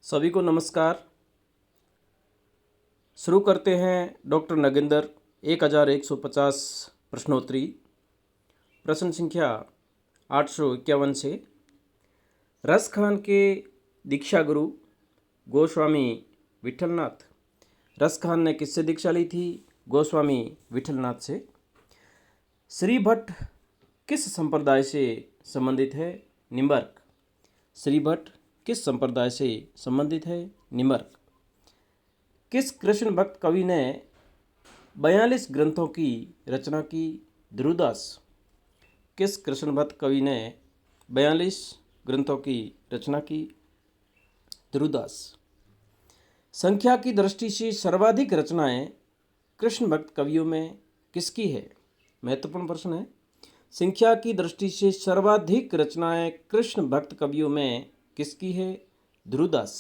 सभी को नमस्कार। शुरू करते हैं डॉक्टर नगेंद्र 1150 प्रश्नोत्तरी। प्रश्न संख्या 851 से। रस खान के दीक्षा गुरु गोस्वामी विठलनाथ। रस खान ने किससे दीक्षा ली थी? गोस्वामी विठलनाथ से। श्री भट्ट किस संप्रदाय से संबंधित है? निम्बर्क। श्री भट्ट किस संप्रदाय से संबंधित है? निम्बर्क। किस कृष्ण भक्त कवि ने 42 ग्रंथों की रचना की? ध्रुवदास। किस कृष्ण भक्त कवि ने 42 ग्रंथों की रचना की? ध्रुवदास। संख्या की दृष्टि से सर्वाधिक रचनाएं कृष्ण भक्त कवियों में किसकी है? महत्वपूर्ण प्रश्न है। संख्या की दृष्टि से सर्वाधिक रचनाएं कृष्ण भक्त कवियों में किसकी है? ध्रुवदास।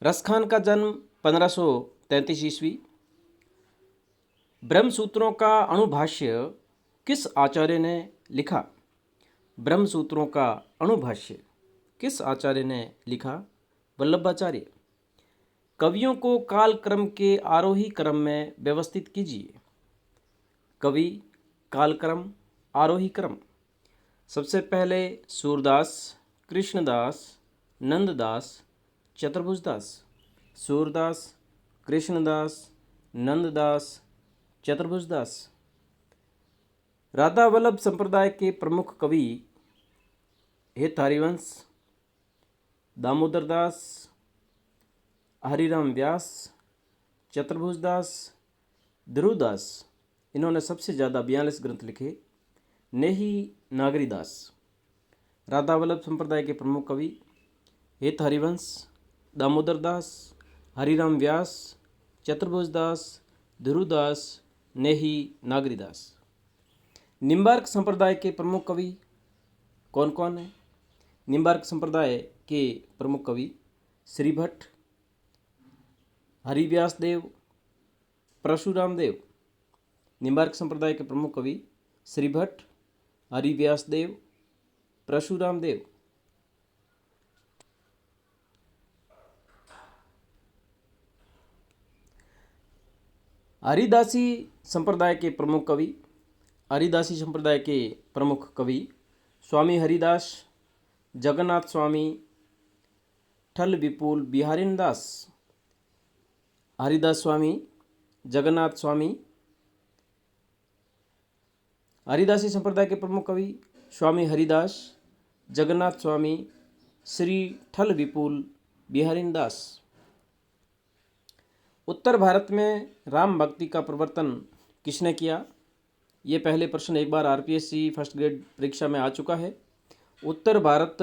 रसखान का जन्म 1533 ईस्वी। ब्रह्मसूत्रों का अणुभाष्य किस आचार्य ने लिखा? ब्रह्मसूत्रों का अणुभाष्य किस आचार्य ने लिखा? वल्लभाचार्य। कवियों को काल क्रम के आरोही क्रम में व्यवस्थित कीजिए। कवि, कालक्रम, आरोही क्रम। सबसे पहले सूरदास, कृष्णदास, नंददास, चतुर्भुजदास। सूरदास, कृष्णदास, नंददास, चतुर्भुजदास। राधा वल्लभ संप्रदाय के प्रमुख कवि हेत हरिवंश, दामोदरदास, हरिराम व्यास, चतुर्भुजदास, ध्रुवदास। इन्होंने सबसे ज़्यादा 42 ग्रंथ लिखे। नेही नागरीदास। राधा वल्लभ संप्रदाय के प्रमुख कवि हेत हरिवंश, दामोदरदास, हरिराम व्यास, चतुर्भुजदास, ध्रुवदास, नेही नागरीदास। निम्बार्क संप्रदाय के प्रमुख कवि कौन कौन है? निम्बार्क संप्रदाय के प्रमुख कवि श्री भट्ट, हरिव्यास देव, परशुराम देव। निम्बार्क संप्रदाय के प्रमुख कवि श्री भट्ट, हरिव्यास देव, परशुराम देव। हरिदासी संप्रदाय के प्रमुख कवि हरिदासी संप्रदाय के प्रमुख कवि स्वामी हरिदास, जगन्नाथ स्वामी, ठल विपुल, बिहारीन दास। हरिदास स्वामी, जगन्नाथ स्वामी। हरिदासी संप्रदाय के प्रमुख कवि स्वामी हरिदास, जगन्नाथ स्वामी, श्री ठल विपुल, बिहारीन दास। उत्तर भारत में राम भक्ति का प्रवर्तन किसने किया? ये पहले प्रश्न एक बार आरपीएससी फर्स्ट ग्रेड परीक्षा में आ चुका है। उत्तर भारत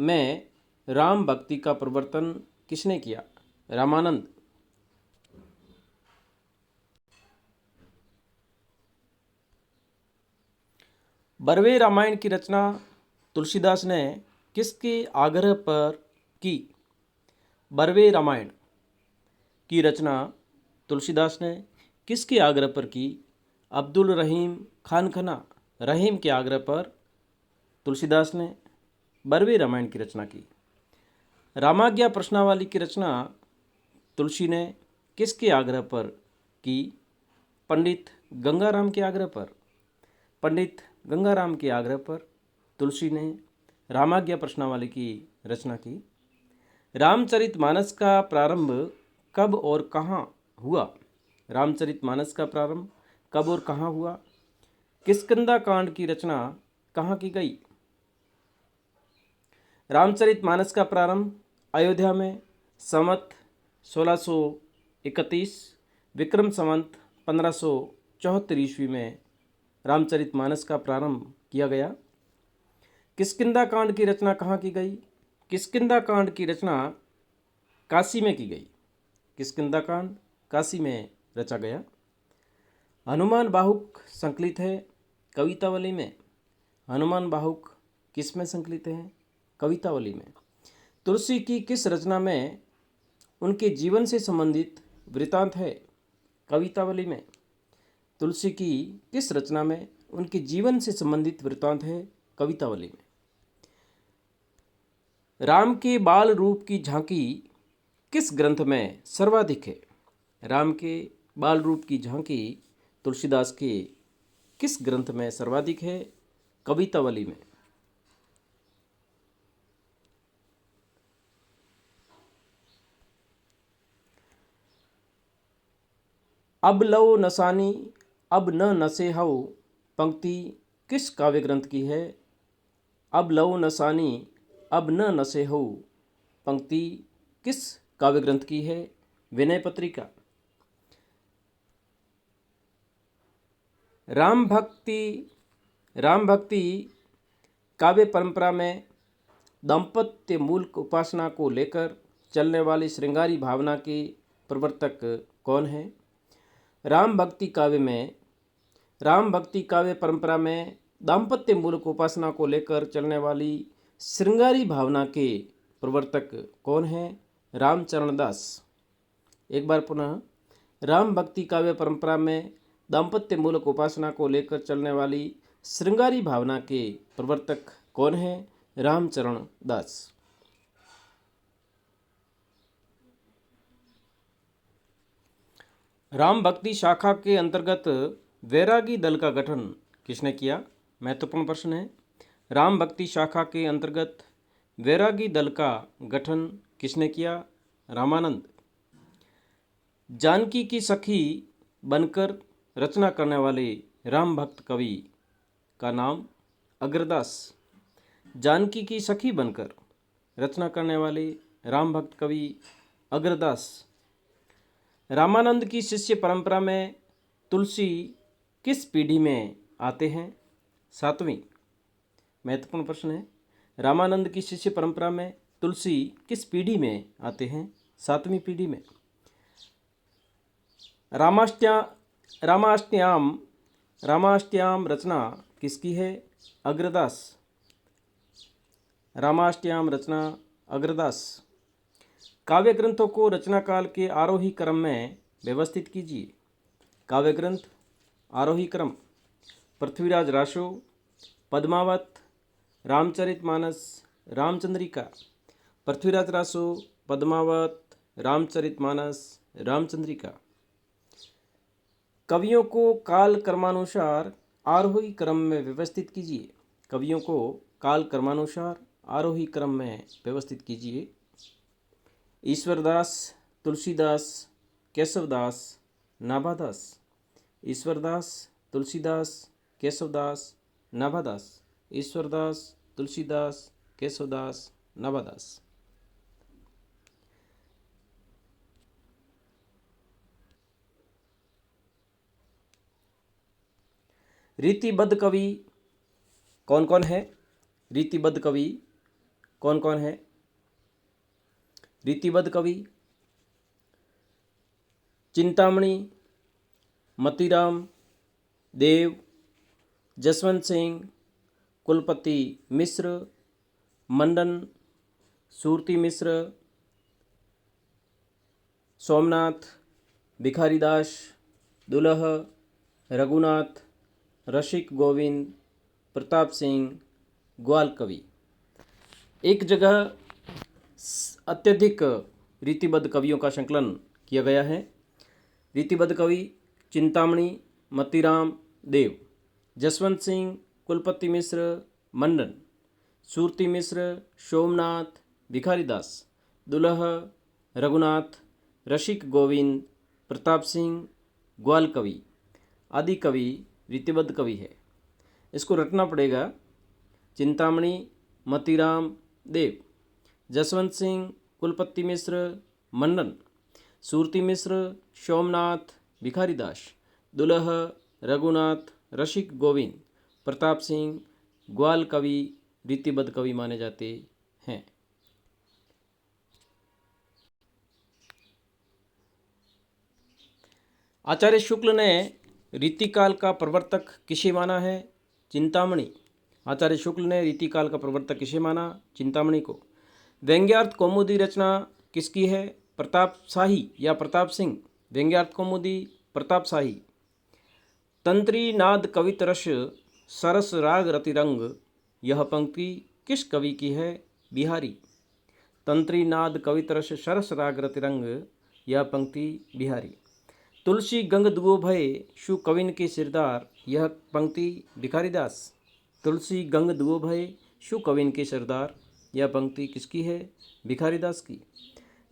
में राम भक्ति का प्रवर्तन किसने किया? रामानंद। बरवे रामायण की रचना तुलसीदास ने किसके आग्रह पर की? बरवे रामायण की रचना तुलसीदास ने किसके आग्रह पर की? अब्दुल रहीम खान खना। रहीम के आग्रह पर तुलसीदास ने बरवे रामायण की रचना की। रामाज्ञा प्रश्नावली की रचना तुलसी ने किसके आग्रह पर की? पंडित गंगाराम के आग्रह पर। पंडित गंगाराम के आग्रह पर तुलसी ने रामाज्ञा प्रश्नावली की रचना की। रामचरितमानस का प्रारंभ कब और कहाँ हुआ? रामचरितमानस का प्रारंभ कब और कहाँ हुआ? किष्किंधा कांड की रचना कहाँ की गई? रामचरितमानस का प्रारंभ अयोध्या में संवत 1631 विक्रम संवत 1574 ईस्वी में रामचरितमानस का प्रारंभ किया गया। किष्किंधा कांड की रचना कहाँ की गई? किष्किंधा कांड की रचना काशी में की गई। किष्किंधा कांड काशी में रचा गया। हनुमान बाहुक संकलित है कवितावली में। हनुमान बाहुक किस में संकलित है? कवितावली में। तुलसी की किस रचना में उनके जीवन से संबंधित वृतांत है? कवितावली में। तुलसी की किस रचना में उनके जीवन से संबंधित वृतांत है? कवितावली में। राम के बाल रूप की झांकी किस ग्रंथ में सर्वाधिक है? राम के बाल रूप की झांकी तुलसीदास के किस ग्रंथ में सर्वाधिक है? कवितावली में। अब लो नसानी अब न नसे हऊ पंक्ति किस काव्य ग्रंथ की है? अब लो नसानी अब न नसे हऊ पंक्ति किस काव्य ग्रंथ की है? विनय पत्रिका। राम भक्ति काव्य परंपरा में दाम्पत्य मूलक उपासना को लेकर चलने वाली श्रृंगारी भावना के प्रवर्तक कौन है? राम भक्ति काव्य परंपरा में दाम्पत्य मूलक उपासना को लेकर चलने वाली श्रृंगारी भावना के प्रवर्तक कौन है? रामचरण दास। एक बार पुनः, राम भक्ति काव्य परंपरा में दाम्पत्य मूलक उपासना को लेकर चलने वाली श्रृंगारी भावना के प्रवर्तक कौन है? रामचरण दास। राम भक्ति शाखा के अंतर्गत वैरागी दल का गठन किसने किया? महत्वपूर्ण प्रश्न है। राम भक्ति शाखा के अंतर्गत वैरागी दल का गठन किसने किया? रामानंद। जानकी की सखी बनकर रचना करने वाले राम भक्त कवि का नाम? अग्रदास। जानकी की सखी बनकर रचना करने वाले राम भक्त कवि अग्रदास। रामानंद की शिष्य परंपरा में तुलसी किस पीढ़ी में आते हैं? 7वीं। महत्वपूर्ण प्रश्न है। रामानंद की शिष्य परंपरा में तुलसी किस पीढ़ी में आते हैं? 7वीं पीढ़ी में। रामाष्टयाम रचना किसकी है? अग्रदास। रामाष्टयाम रचना अग्रदास। काव्य ग्रंथों को रचना काल के आरोही क्रम में व्यवस्थित कीजिए। काव्य ग्रंथ आरोही क्रम: पृथ्वीराज रासो, पद्मावत, रामचरितमानस, रामचंद्रिका। पृथ्वीराज रासो, पद्मावत, रामचरितमानस, रामचंद्रिका। कवियों को काल क्रमानुसार आरोही क्रम में व्यवस्थित कीजिए। कवियों को काल क्रमानुसार आरोही क्रम में व्यवस्थित कीजिए। ईश्वरदास, तुलसीदास, केशवदास, नाभादास। ईश्वरदास, तुलसीदास, केशवदास, नाभादास। ईश्वरदास, तुलसीदास, केशवदास, नाभादास। रीतिबद्ध कवि कौन कौन है? रीतिबद्ध कवि कौन कौन है? रीतिबद्ध कवि: चिंतामणि, मतीराम, देव, जसवंत सिंह, कुलपति मिश्र, मंडन, सूरती मिश्र, सोमनाथ, भिखारीदास, दुलह, रघुनाथ, रसिक गोविंद, प्रताप सिंह, ग्वाल कवि। एक जगह अत्यधिक रीतिबद्ध कवियों का संकलन किया गया है। रीतिबद्ध कवि: चिंतामणि, मतीराम, देव, जसवंत सिंह, कुलपति मिश्र, मंडन, सूरती मिश्र, सोमनाथ, भिखारीदास, दुलह, रघुनाथ, रसिक गोविंद, प्रताप सिंह, ग्वाल कवि आदि कवि रीतिबद्ध कवि है। इसको रटना पड़ेगा: चिंतामणि, मतीराम, देव, जसवंत सिंह, कुलपति मिश्र, मंडन, सूरती मिश्र, सोमनाथ, भिखारीदास, दुलह, रघुनाथ, रसिक गोविंद, प्रताप सिंह, ग्वाल कवि रीतिबद्ध कवि माने जाते हैं। आचार्य शुक्ल ने रीतिकाल का प्रवर्तक किसे माना है? चिंतामणि। आचार्य शुक्ल ने रीतिकाल का प्रवर्तक किसे माना? चिंतामणि को। व्यंग्यार्थ कौमुदी रचना किसकी है? प्रताप शाही या प्रताप सिंह। व्यंग्यार्थ कौमुदी प्रताप शाही। तंत्री नाद कवित रस सरस राग रतिरंग यह पंक्ति किस कवि की है? बिहारी। तंत्री नाद कवितरस सरस राग रतिरंग, यह पंक्ति बिहारी। तुलसी गंग दुओ भय शु कविन के सिरदार, यह पंक्ति भिखारीदास। तुलसी गंग दुओ भय शु कविन के सिरदार, यह पंक्ति किसकी है? भिखारीदास की।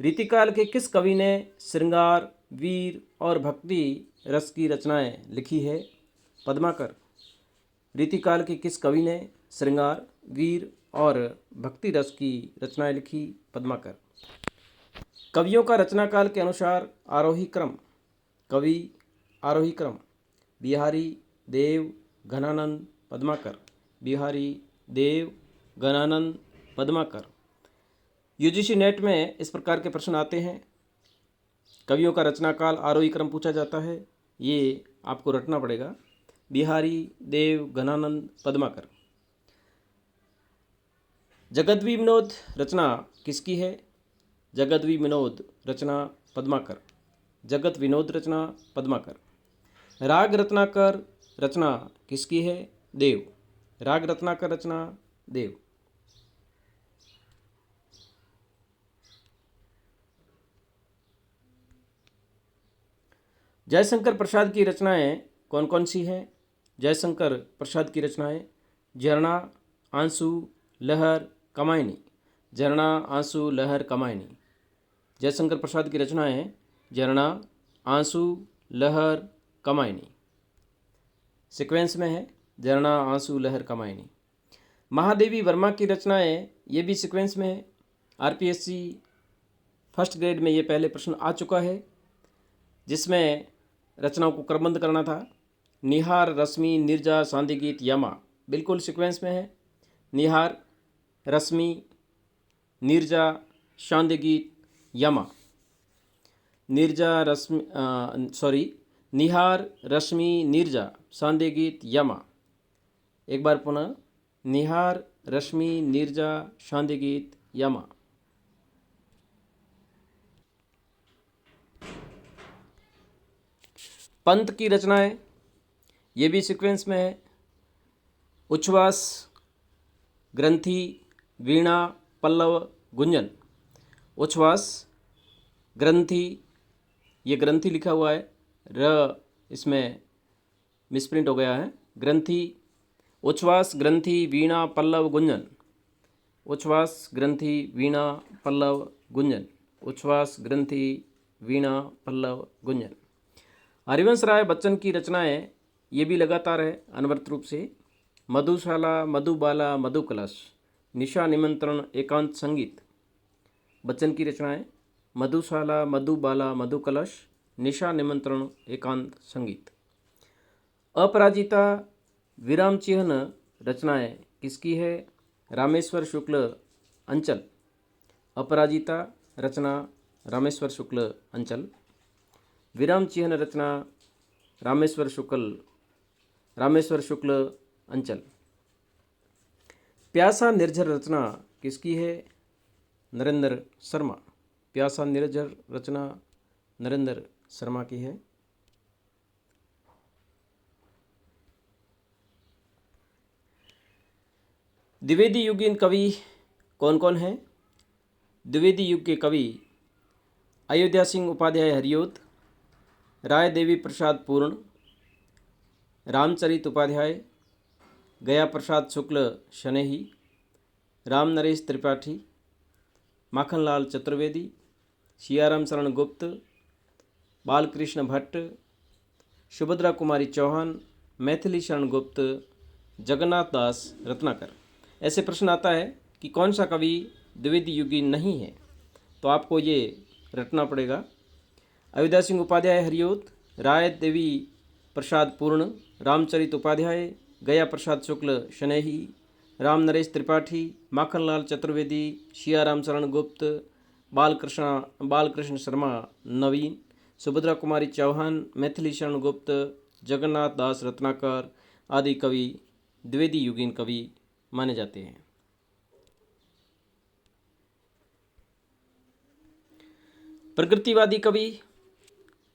रीतिकाल के किस कवि ने श्रृंगार, वीर और भक्ति रस की रचनाएं लिखी है? पद्माकर। रीतिकाल के किस कवि ने श्रृंगार, वीर और भक्ति रस की रचनाएं लिखी? पद्माकर। कवियों का रचनाकाल के अनुसार आरोही क्रम। कवि आरोही क्रम। बिहारी, देव, घनानंद, पद्माकर। बिहारी, देव, घनानंद, पद्माकर। यूजीसी नेट में इस प्रकार के प्रश्न आते हैं। कवियों का रचनाकाल आरोही क्रम पूछा जाता है, ये आपको रटना पड़ेगा। बिहारी, देव, घनानंद, पद्माकर। जगद्वी विनोद रचना किसकी है? जगद्वी विनोद रचना पद्माकर। जगत विनोद रचना पद्माकर। राग रत्नाकर रचना किसकी है? देव। राग रत्नाकर रचना देव। जयशंकर प्रसाद की रचनाएं कौन कौन सी हैं? जयशंकर प्रसाद की रचनाएं झरना, आंसू, लहर, कमायनी। झरना, आंसू, लहर, कमायनी। जयशंकर प्रसाद की रचनाएं झरना, आंसू, लहर, कमायनी। सीक्वेंस में है झरना, आंसू, लहर, कमायनी। महादेवी वर्मा की रचनाएं ये भी सीक्वेंस में है। आरपीएससी फर्स्ट ग्रेड में ये पहले प्रश्न आ चुका है, जिसमें रचनाओं को क्रमबद्ध करना था। निहार, रश्मि, नीरजा, शांति गीत, यमा, बिल्कुल सीक्वेंस में है। निहार, रश्मि, नीरजा, शांति गीत, यमा। निहार, रश्मि, नीरजा, शांति गीत, यमा। एक बार पुनः, निहार, रश्मि, नीरजा, शांति गीत, यमा। पंत की रचनाएं ये भी सीक्वेंस में है। उच्छ्वास, ग्रंथि, वीणा, पल्लव, गुंजन। उच्छ्वास, ग्रंथि, ये ग्रंथि लिखा हुआ है, र इसमें मिसप्रिंट हो गया है। ग्रंथि, उच्छ्वास, ग्रंथि, वीणा, पल्लव, गुंजन। उच्छ्वास, ग्रंथि, वीणा, पल्लव, गुंजन। उच्छ्वास, ग्रंथि, वीणा, पल्लव, गुंजन। हरिवंश राय बच्चन की रचनाएं ये भी लगातार है अनवरत रूप से। मधुशाला, मधुबाला, मधुकलश, निशा निमंत्रण, एकांत संगीत। बच्चन की रचनाएं मधुशाला, मधुबाला, मधुकलश, निशा निमंत्रण, एकांत संगीत। अपराजिता, विराम चिह्न रचनाएं किसकी है? रामेश्वर शुक्ल, अंचल। अपराजिता रचना रामेश्वर शुक्ल, अंचल। विराम चिह्न रचना रामेश्वर शुक्ल, अंचल। प्यासा निर्झर रचना किसकी है? नरेंद्र शर्मा। प्यासा निर्झर रचना नरेंद्र शर्मा की है। द्विवेदी युगीन कवि कौन कौन हैं? द्विवेदी युग के कवि अयोध्या सिंह उपाध्याय हरियोत, राय देवी प्रसाद पूर्ण, रामचरित उपाध्याय, गया प्रसाद शुक्ल शनेही, राम नरेश त्रिपाठी, माखनलाल चतुर्वेदी, सियाराम शरण गुप्त, बालकृष्ण भट्ट, सुभद्रा कुमारी चौहान, मैथिली शरण गुप्त, जगन्नाथ दास रत्नाकर। ऐसे प्रश्न आता है कि कौन सा कवि द्विवेदी युगीन नहीं है, तो आपको ये रटना पड़ेगा। अयोध्या सिंह उपाध्याय हरियोत, राय देवी प्रसाद पूर्ण, रामचरित उपाध्याय, गया प्रसाद शुक्ल शनेही, राम नरेश त्रिपाठी, माखनलाल चतुर्वेदी, सियाराम शरण गुप्त, बालकृष्ण शर्मा नवीन, सुभद्रा कुमारी चौहान, मैथिली शरण गुप्त, जगन्नाथ दास रत्नाकर आदि कवि द्विवेदी युगीन कवि माने जाते हैं। प्रकृतिवादी कवि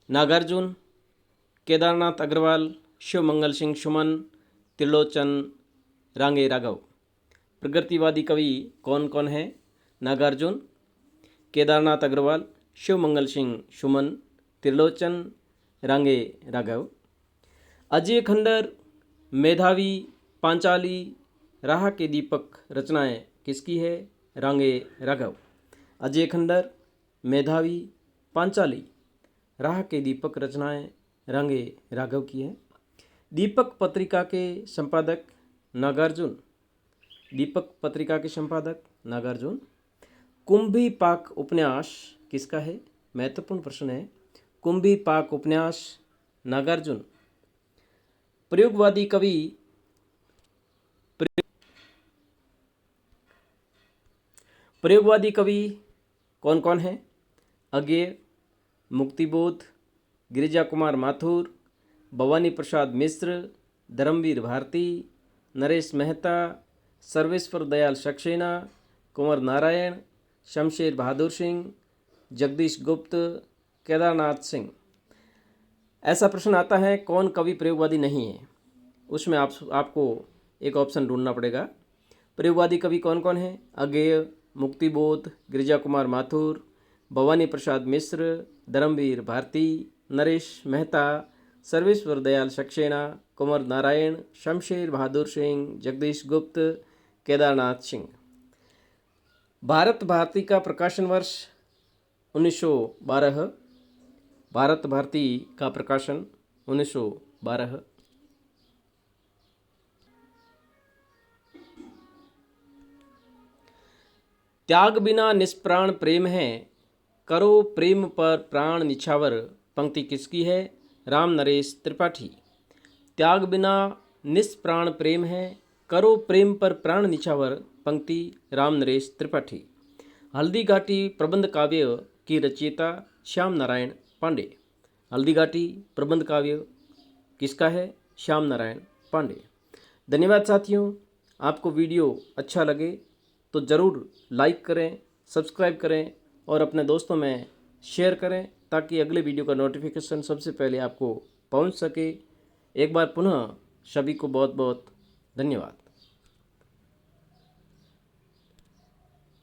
नागार्जुन, केदारनाथ अग्रवाल, शिवमंगल सिंह सुमन, त्रिलोचन रांगे राघव। प्रगतिवादी कवि कौन कौन है? नागार्जुन, केदारनाथ अग्रवाल, शिव मंगल सिंह सुमन, त्रिलोचन रांगे राघव। अजय खंडर, मेधावी, पांचाली, राह के दीपक रचनाएं किसकी है? रांगे राघव। अजय खंडर, मेधावी, पांचाली, राह के दीपक रचनाएं रांगे राघव की है। दीपक पत्रिका के संपादक नागार्जुन। दीपक पत्रिका के संपादक नागार्जुन। कुंभी पाक उपन्यास किसका है? महत्वपूर्ण प्रश्न है। कुंभी पाक उपन्यास नागार्जुन। प्रयोगवादी कवि प्रयोगवादी कवि कौन कौन है? अज्ञेय, मुक्तिबोध, गिरिजा कुमार माथुर, भवानी प्रसाद मिश्र, धर्मवीर भारती, नरेश मेहता, सर्वेश्वर दयाल सक्सेना, कुंवर नारायण, शमशेर बहादुर सिंह, जगदीश गुप्त, केदारनाथ सिंह। ऐसा प्रश्न आता है कौन कवि प्रयोगवादी नहीं है? उसमें आपको एक ऑप्शन ढूंढना पड़ेगा। प्रयोगवादी कवि कौन कौन है? अज्ञेय, मुक्तिबोध, गिरिजा कुमार माथुर, भवानी प्रसाद मिश्र, धर्मवीर भारती, नरेश मेहता, सर्वेश्वर दयाल सक्सेना, कुंवर नारायण, शमशेर बहादुर सिंह, जगदीश गुप्त, केदारनाथ सिंह। भारत भारती का प्रकाशन वर्ष 1912। भारत भारती का प्रकाशन 1912। त्याग बिना निष्प्राण प्रेम है, करो प्रेम पर प्राण निछावर पंक्ति किसकी है? राम नरेश त्रिपाठी। त्याग बिना निष्प्राण प्रेम है, करो प्रेम पर प्राण निछावर पंक्ति राम नरेश त्रिपाठी। हल्दी घाटी प्रबंध काव्य की रचयिता श्याम नारायण पांडे। हल्दी घाटी प्रबंध काव्य किसका है? श्याम नारायण पांडे। धन्यवाद साथियों। आपको वीडियो अच्छा लगे तो ज़रूर लाइक करें, सब्सक्राइब करें और अपने दोस्तों में शेयर करें ताकि अगले वीडियो का नोटिफिकेशन सबसे पहले आपको पहुंच सके। एक बार पुनः सभी को बहुत बहुत धन्यवाद।